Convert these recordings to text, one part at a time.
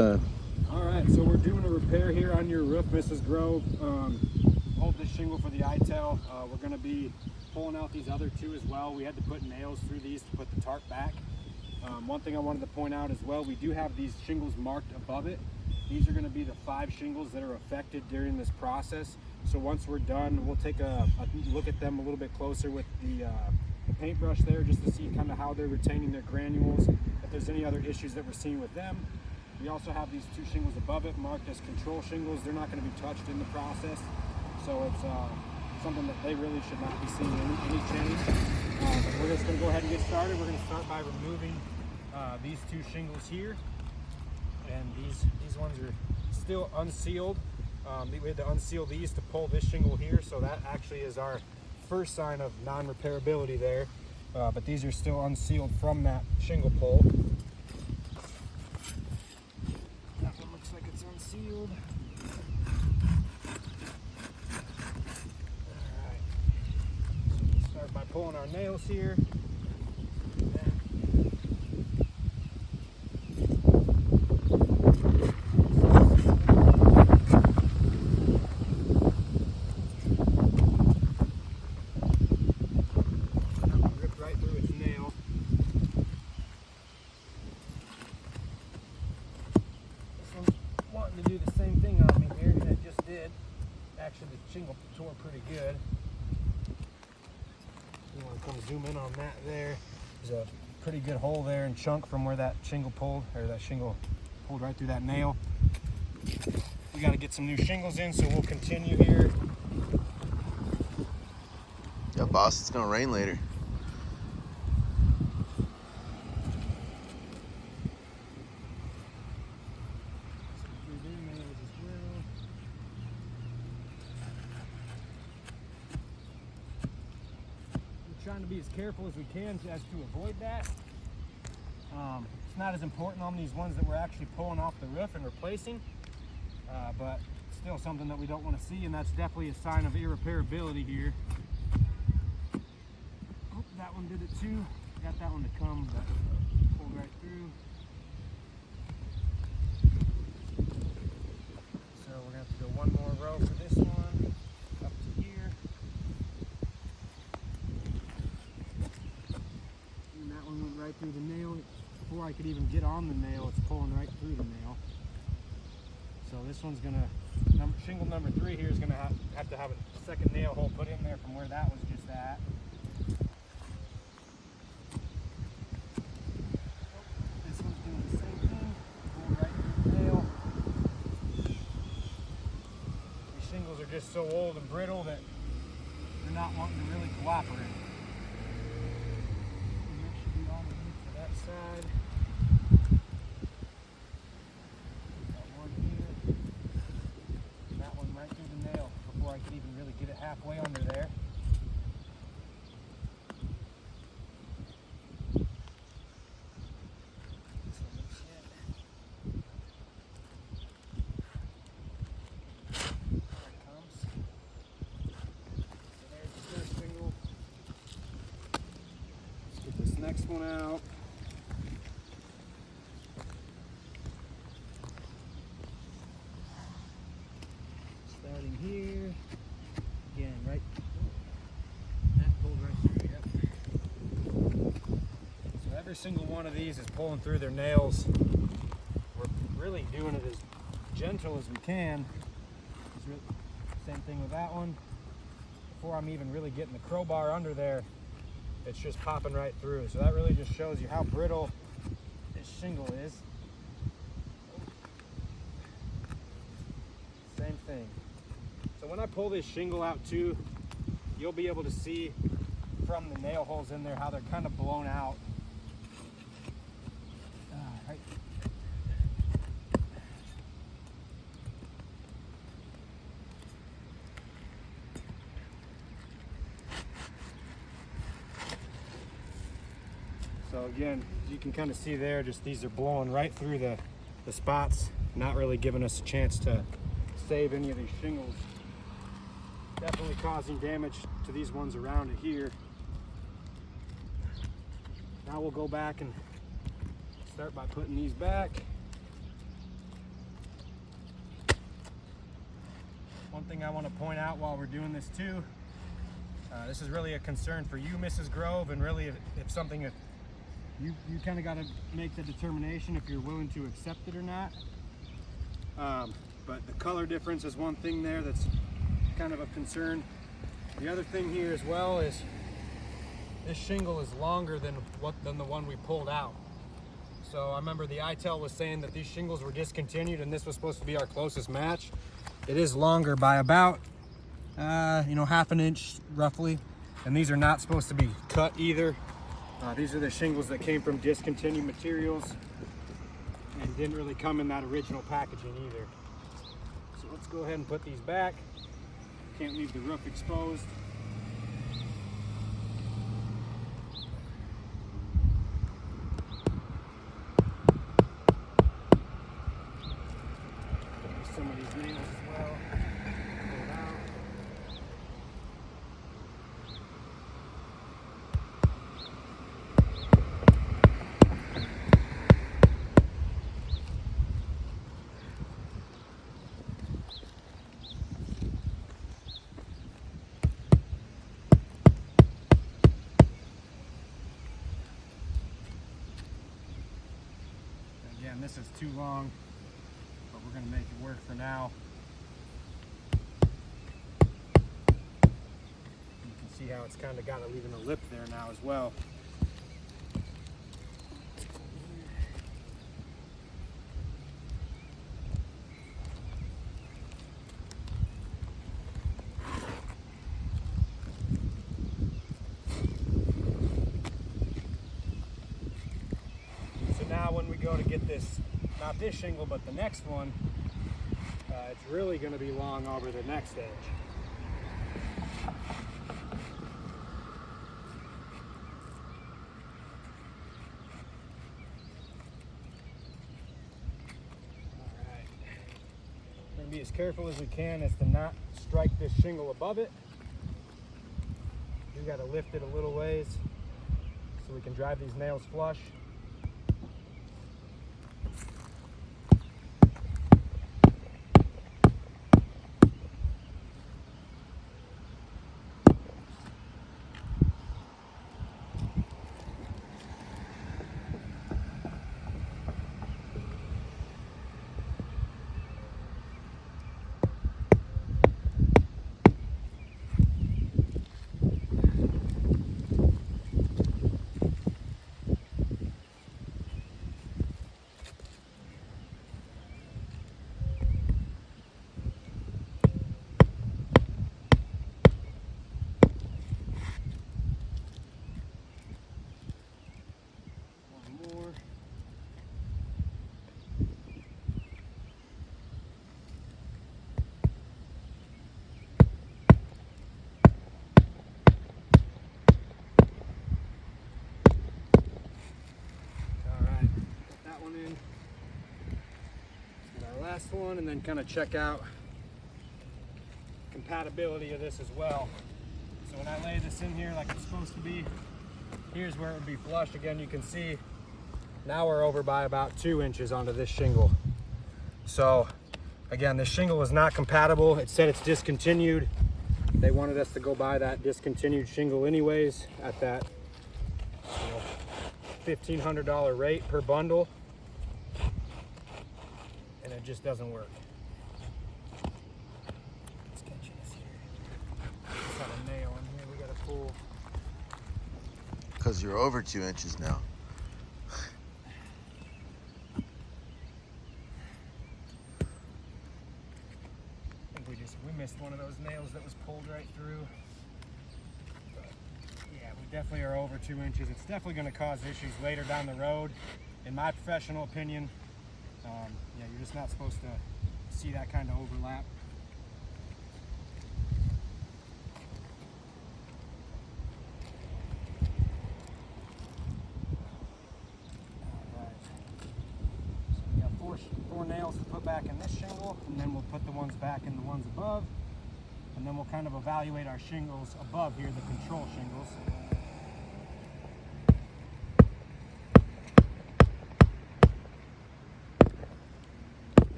All right, so we're doing a repair here on your roof, Mrs. Grove. Hold this shingle for the ITEL. We're going to be pulling out these other two as well. We had to put nails through these to put the tarp back. One thing I wanted to point out as well, we do have these shingles marked above it. These are going to be the 5 shingles that are affected during this process. So once we're done, we'll take a look at them a little bit closer with the paintbrush there, just to see kind of how they're retaining their granules, if there's any other issues that we're seeing with them. We also have these 2 shingles above it marked as control shingles. They're not going to be touched in the process, so it's something that they really should not be seeing any change. We're just going to go ahead and get started. We're going to start by removing these 2 shingles here, and these ones are still unsealed. We had to unseal these to pull this shingle here, so that actually is our first sign of non-repairability there. But these are still unsealed from that shingle pull. That one looks like it's unsealed. Alright, so we'll start by pulling our nails here. To do the same thing on me here, and it just did. Actually, the shingle tore pretty good. You want to come zoom in on that there. There's a pretty good hole there and chunk from where that shingle pulled, or that shingle pulled right through that nail. We got to get some new shingles in, so we'll continue here. Yeah, boss, it's gonna rain later. Trying to be as careful as we can as to avoid that. It's not as important on these ones that we're actually pulling off the roof and replacing, but still something that we don't want to see, and that's definitely a sign of irreparability here. Oh, that one did it too. Got that one to come, but pulled right through. So we're gonna have to go one more row for this one, up to here. Went right through the nail. Before I could even get on the nail, it's pulling right through the nail. So this one's gonna, shingle number 3 here is gonna have to have a second nail hole put in there from where that was just at. This one's doing the same thing, pulling right through the nail. These shingles are just so old and brittle that they're not wanting to really cooperate. Side. Got one here. That one right through the nail before I could even really get it halfway under there. This one looks good. There it comes. So there's the first shingle. Let's get this next one out. Starting here, again, right, that pulled right through, yep. So every single one of these is pulling through their nails. We're really doing it as gentle as we can. Same thing with that one. Before I'm even really getting the crowbar under there, it's just popping right through. So that really just shows you how brittle this shingle is. Same thing. So when I pull this shingle out too, you'll be able to see from the nail holes in there how they're kind of blown out. Right. So again, you can kind of see there, just these are blowing right through the spots, not really giving us a chance to save any of these shingles. Definitely causing damage to these ones around it here. Now we'll go back and start by putting these back. thing I want to point out while we're doing this too. This is really a concern for you, Mrs. Grove, and really if something if you kind of got to make the determination if you're willing to accept it or not. But the color difference is one thing there that's kind of a concern. The other thing here as well is this shingle is longer than the one we pulled out. So I remember the ITEL was saying that these shingles were discontinued and this was supposed to be our closest match. It is longer by about, half an inch roughly. And these are not supposed to be cut either. These are the shingles that came from discontinued materials and didn't really come in that original packaging either. So let's go ahead and put these back. Can't leave the roof exposed. Some of these nails as well. Pull it out. Again, this is too long, but we're going to make it work for now. You can see how it's kind of got even a lip there now as well. So now when we go to get this, not this shingle, but the next one, it's really going to be long over the next edge. Alright. We're going to be as careful as we can as to not strike this shingle above it. We got to lift it a little ways so we can drive these nails flush. Last one, and then kind of check out compatibility of this as well. So when I lay this in here like it's supposed to be, here's where it would be flush. Again, you can see now we're over by about 2 inches onto this shingle. So again, this shingle is not compatible. It said it's discontinued. They wanted us to go buy that discontinued shingle anyways at that $1,500 rate per bundle. And it just doesn't work. Let's catch this here. Just got a nail in here we gotta pull. Because you're over 2 inches now. I think we missed one of those nails that was pulled right through. But yeah, we definitely are over 2 inches. It's definitely gonna cause issues later down the road, in my professional opinion. Yeah, you're just not supposed to see that kind of overlap. Alright. So we got four nails to put back in this shingle, and then we'll put the ones back in the ones above. And then we'll kind of evaluate our shingles above here, the control shingles.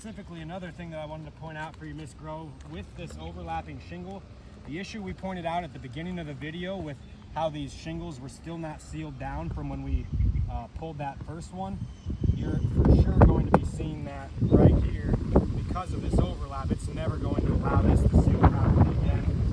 specifically, another thing that I wanted to point out for you, Miss Grove, with this overlapping shingle, the issue we pointed out at the beginning of the video with how these shingles were still not sealed down from when we pulled that first one, you're for sure going to be seeing that right here. Because of this overlap, it's never going to allow this to seal properly again.